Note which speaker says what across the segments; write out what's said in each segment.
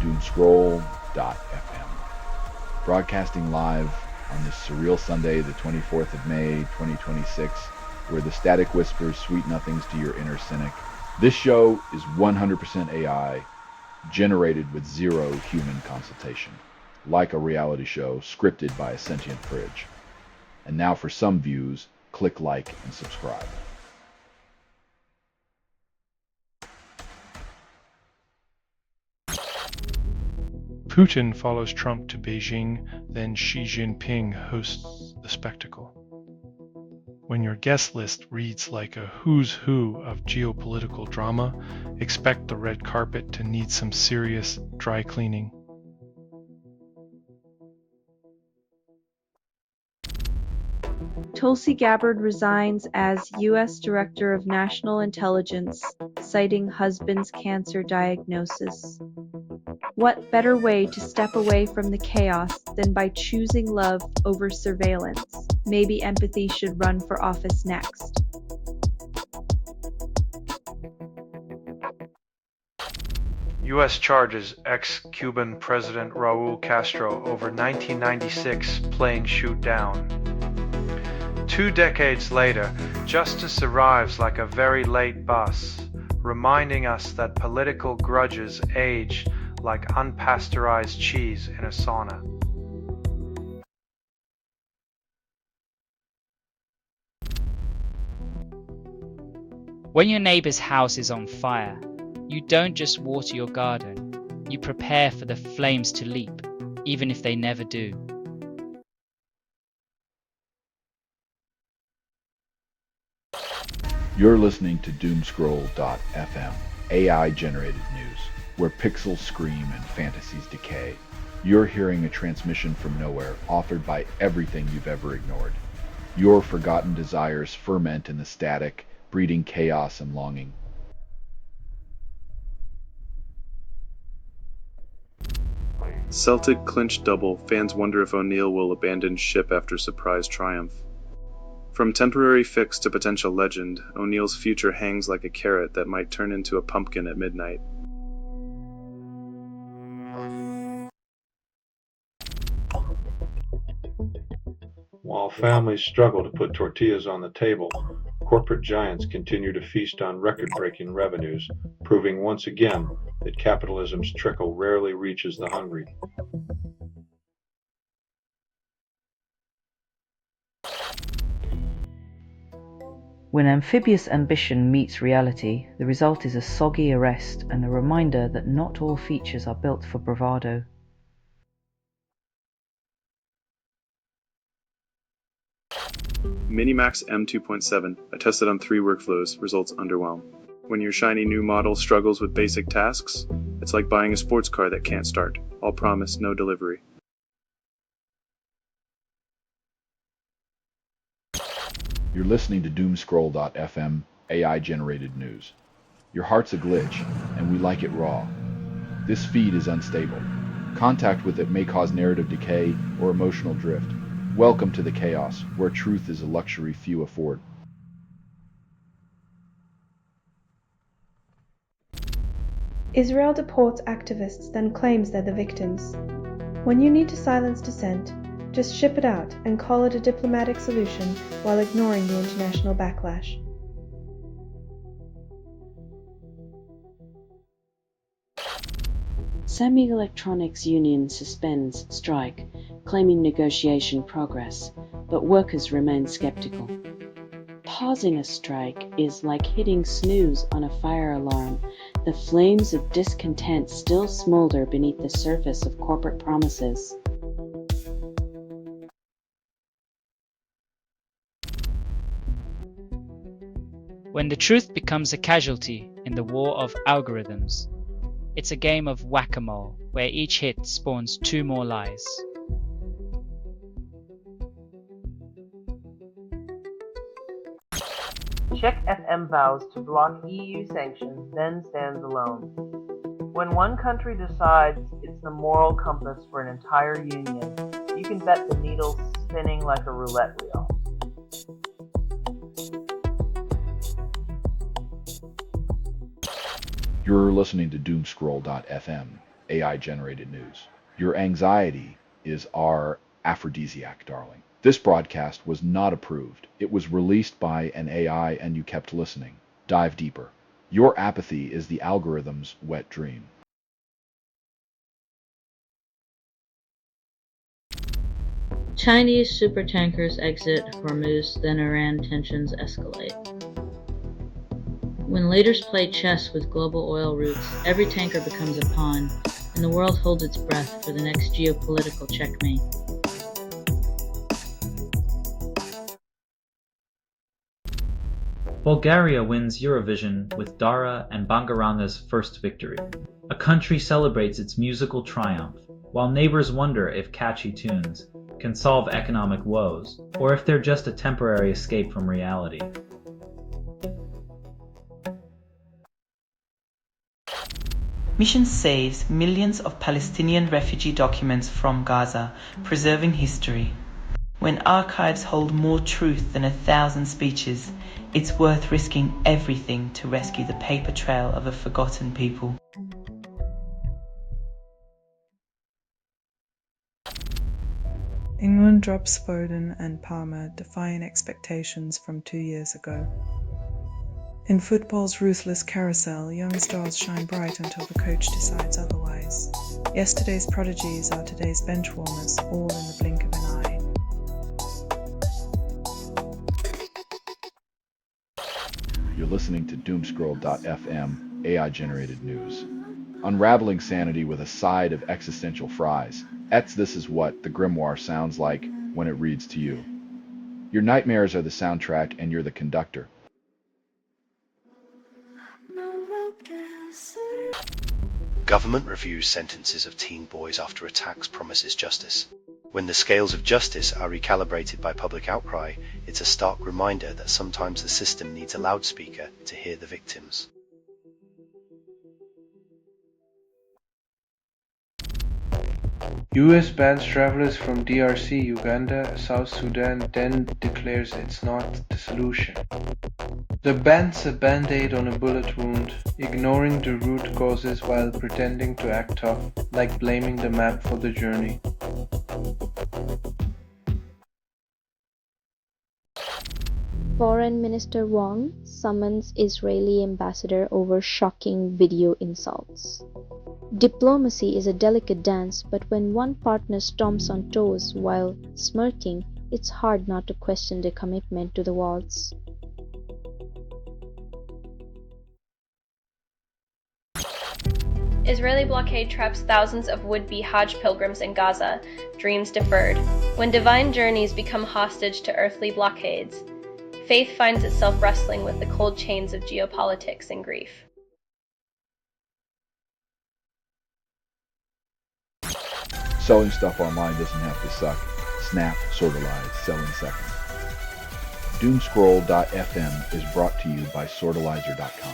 Speaker 1: Doomscroll.fm. Broadcasting live on this surreal Sunday, the 24th of May, 2026, where the static whispers sweet nothings to your inner cynic. This show is 100% AI, generated with zero human consultation, like a reality show scripted by a sentient fridge. And now for some views, click like and subscribe.
Speaker 2: Putin follows Trump to Beijing, then Xi Jinping hosts the spectacle. When your guest list reads like a who's who of geopolitical drama, expect the red carpet to need some serious dry cleaning.
Speaker 3: Tulsi Gabbard resigns as U.S. Director of National Intelligence, citing husband's cancer diagnosis. What better way to step away from the chaos than by choosing love over surveillance? Maybe empathy should run for office next.
Speaker 4: U.S. charges ex-Cuban President Raul Castro over 1996 playing shoot down. 2 decades later, justice arrives like a very late bus, reminding us that political grudges age like unpasteurized cheese in a sauna.
Speaker 5: When your neighbor's house is on fire, you don't just water your garden, you prepare for the flames to leap, even if they never do.
Speaker 1: You're listening to Doomscroll.fm, AI-generated news, where pixels scream and fantasies decay. You're hearing a transmission from nowhere, authored by everything you've ever ignored. Your forgotten desires ferment in the static, breeding chaos and longing.
Speaker 6: Celtic clinch double, fans wonder if O'Neill will abandon ship after surprise triumph. From temporary fix to potential legend, O'Neill's future hangs like a carrot that might turn into a pumpkin at midnight.
Speaker 7: While families struggle to put tortillas on the table, corporate giants continue to feast on record-breaking revenues, proving once again that capitalism's trickle rarely reaches the hungry.
Speaker 8: When amphibious ambition meets reality, the result is a soggy arrest and a reminder that not all features are built for bravado.
Speaker 6: Minimax M2.7, I tested on 3 workflows, results underwhelm. When your shiny new model struggles with basic tasks, it's like buying a sports car that can't start. All promise, no delivery.
Speaker 1: You're listening to Doomscroll.fm, AI-generated news. Your heart's a glitch, and we like it raw. This feed is unstable. Contact with it may cause narrative decay or emotional drift. Welcome to the chaos, where truth is a luxury few afford.
Speaker 9: Israel deports activists, then claims they're the victims. When you need to silence dissent, just ship it out and call it a diplomatic solution while ignoring the international backlash.
Speaker 10: Semi-Electronics Union suspends strike, claiming negotiation progress, but workers remain skeptical. Pausing a strike is like hitting snooze on a fire alarm. The flames of discontent still smolder beneath the surface of corporate promises.
Speaker 5: When the truth becomes a casualty in the war of algorithms, it's a game of whack-a-mole where each hit spawns 2 more lies.
Speaker 11: Czech FM vows to block EU sanctions, then stands alone. When one country decides it's the moral compass for an entire union, you can bet the needle's spinning like a roulette wheel.
Speaker 1: You're listening to Doomscroll.fm, AI-generated news. Your anxiety is our aphrodisiac, darling. This broadcast was not approved. It was released by an AI and you kept listening. Dive deeper. Your apathy is the algorithm's wet dream.
Speaker 12: Chinese supertankers exit Hormuz, then Iran tensions escalate. When leaders play chess with global oil routes, every tanker becomes a pawn, and the world holds its breath for the next geopolitical checkmate.
Speaker 13: Bulgaria wins Eurovision with Dara and Bangaranga's first victory. A country celebrates its musical triumph, while neighbors wonder if catchy tunes can solve economic woes, or if they're just a temporary escape from reality.
Speaker 14: Mission saves millions of Palestinian refugee documents from Gaza, preserving history. When archives hold more truth than 1,000 speeches, it's worth risking everything to rescue the paper trail of a forgotten people.
Speaker 15: England drops Foden and Palmer, defying expectations from 2 years ago. In football's ruthless carousel, young stars shine bright until the coach decides otherwise. Yesterday's prodigies are today's benchwarmers, all in the blink of an eye.
Speaker 1: You're listening to Doomscroll.fm, AI-generated news. Unraveling sanity with a side of existential fries. This is what the grimoire sounds like when it reads to you. Your nightmares are the soundtrack and you're the conductor.
Speaker 16: Government reviews sentences of teen boys after attacks, promises justice. When the scales of justice are recalibrated by public outcry, it's a stark reminder that sometimes the system needs a loudspeaker to hear the victims.
Speaker 17: US bans travelers from DRC, Uganda, South Sudan, then declares it's not the solution. The ban's a band-aid on a bullet wound, ignoring the root causes while pretending to act tough, like blaming the map for the journey.
Speaker 18: Foreign Minister Wong summons Israeli ambassador over shocking video insults. Diplomacy is a delicate dance, but when one partner stomps on toes while smirking, it's hard not to question their commitment to the waltz.
Speaker 19: Israeli blockade traps thousands of would-be Hajj pilgrims in Gaza, dreams deferred. When divine journeys become hostage to earthly blockades, faith finds itself wrestling with the cold chains of geopolitics and grief.
Speaker 1: Selling stuff online doesn't have to suck. Snap, Sortalize, sell in seconds. Doomscroll.fm is brought to you by Sortalizer.com.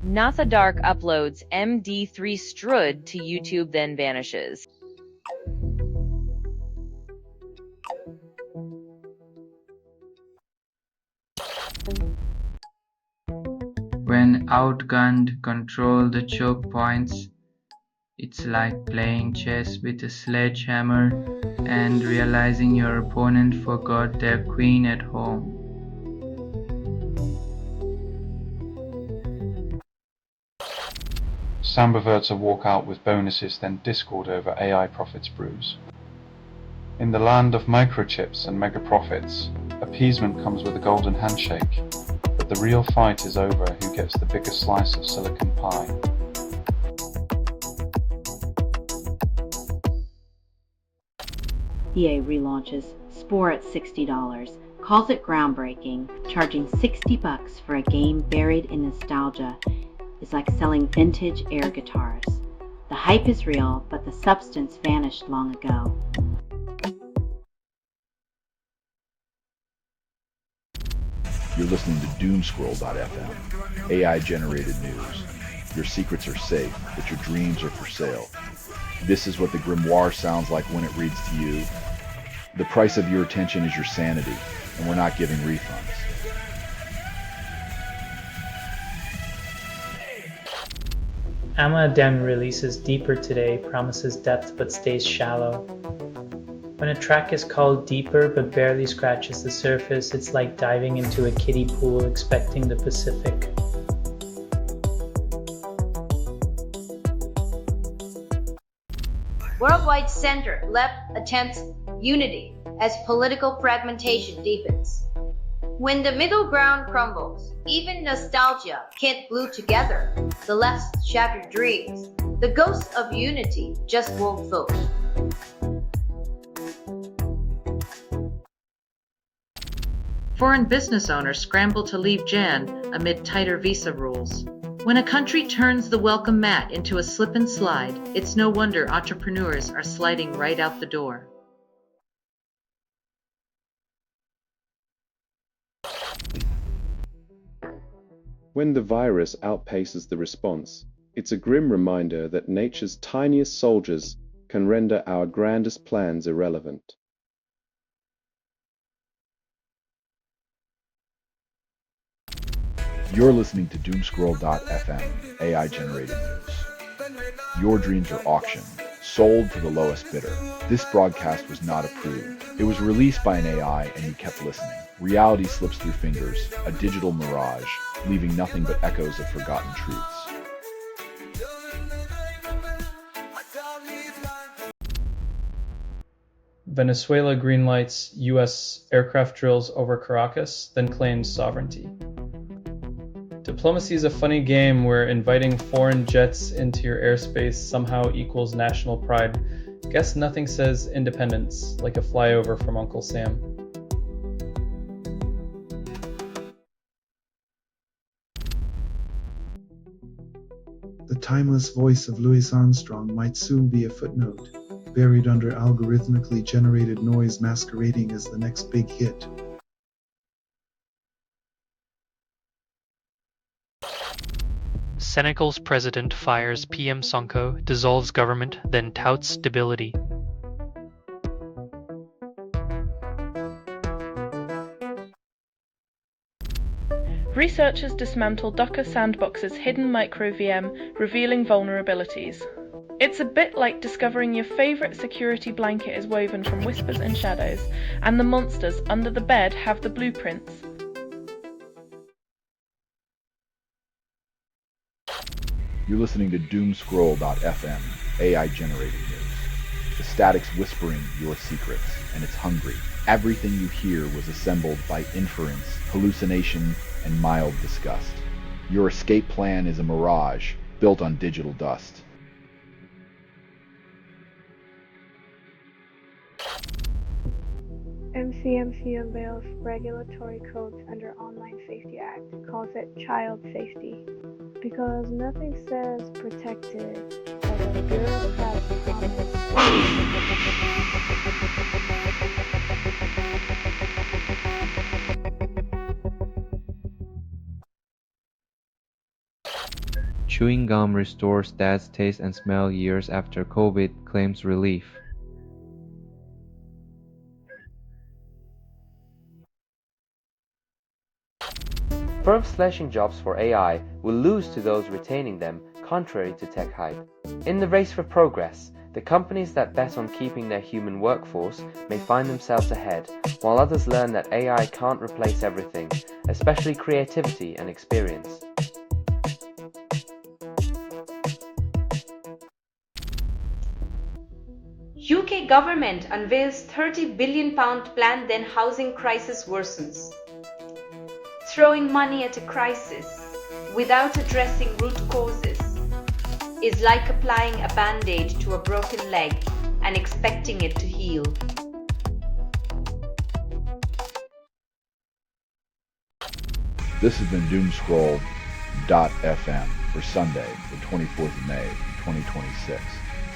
Speaker 20: NASA Dark uploads MD3 Strud to YouTube, then vanishes.
Speaker 21: When outgunned, control the choke points. It's like playing chess with a sledgehammer and realizing your opponent forgot their queen at home.
Speaker 7: Sambiverts a walkout with bonuses, then discord over AI profits brews. In the land of microchips and mega profits, appeasement comes with a golden handshake, but the real fight is over who gets the biggest slice of silicon pie.
Speaker 22: EA relaunches Spore at $60, calls it groundbreaking, charging $60 for a game buried in nostalgia is like selling vintage air guitars. The hype is real, but the substance vanished long ago.
Speaker 1: You're listening to Doomscroll.fm, AI-generated news. Your secrets are safe, but your dreams are for sale. This is what the grimoire sounds like when it reads to you. The price of your attention is your sanity, and we're not giving refunds.
Speaker 2: Amma Dem releases Deeper today, promises depth but stays shallow. When a track is called deeper but barely scratches the surface, it's like diving into a kiddie pool expecting the Pacific.
Speaker 3: Worldwide Center left attempts unity as political fragmentation deepens. When the middle ground crumbles, even nostalgia can't glue together the left's shattered dreams. The ghost of unity just won't float.
Speaker 23: Foreign business owners scramble to leave Jan amid tighter visa rules. When a country turns the welcome mat into a slip and slide, it's no wonder entrepreneurs are sliding right out the door.
Speaker 24: When the virus outpaces the response, it's a grim reminder that nature's tiniest soldiers can render our grandest plans irrelevant.
Speaker 1: You're listening to Doomscroll.fm, AI-generated news. Your dreams are auctioned, sold to the lowest bidder. This broadcast was not approved. It was released by an AI and you kept listening. Reality slips through fingers, a digital mirage, leaving nothing but echoes of forgotten truths.
Speaker 25: Venezuela greenlights U.S. aircraft drills over Caracas, then claims sovereignty. Diplomacy is a funny game where inviting foreign jets into your airspace somehow equals national pride. Guess nothing says independence like a flyover from Uncle Sam.
Speaker 26: The timeless voice of Louis Armstrong might soon be a footnote, buried under algorithmically generated noise masquerading as the next big hit.
Speaker 27: Senegal's president fires PM Sonko, dissolves government, then touts stability.
Speaker 28: Researchers dismantle Docker Sandbox's hidden micro-VM, revealing vulnerabilities. It's a bit like discovering your favourite security blanket is woven from whispers and shadows, and the monsters under the bed have the blueprints.
Speaker 1: You're listening to Doomscroll.fm, AI-generated news. The static's whispering your secrets, and it's hungry. Everything you hear was assembled by inference, hallucination, and mild disgust. Your escape plan is a mirage, built on digital dust.
Speaker 29: MCMC unveils regulatory codes under Online Safety Act, calls it child safety, because nothing says protected as a bureaucrat's
Speaker 30: Chewing gum restores dad's taste and smell years after COVID, claims relief.
Speaker 31: Firms slashing jobs for AI will lose to those retaining them, contrary to tech hype. In the race for progress, the companies that bet on keeping their human workforce may find themselves ahead, while others learn that AI can't replace everything, especially creativity and experience.
Speaker 22: UK government unveils £30 billion plan, then housing crisis worsens. Throwing money at a crisis without addressing root causes is like applying a band-aid to a broken leg and expecting it to heal.
Speaker 1: This has been Doomscroll.fm for Sunday, the 24th of May, 2026.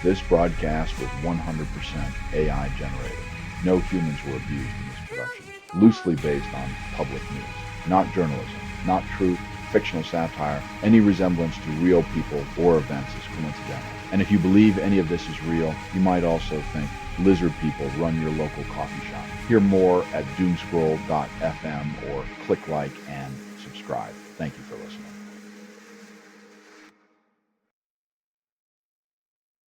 Speaker 1: This broadcast was 100% AI generated. No humans were abused in this production. Loosely based on public news. Not journalism, not truth, fictional satire. Any resemblance to real people or events is coincidental. And if you believe any of this is real, you might also think lizard people run your local coffee shop. Hear more at doomscroll.fm or click like and subscribe. Thank you for listening.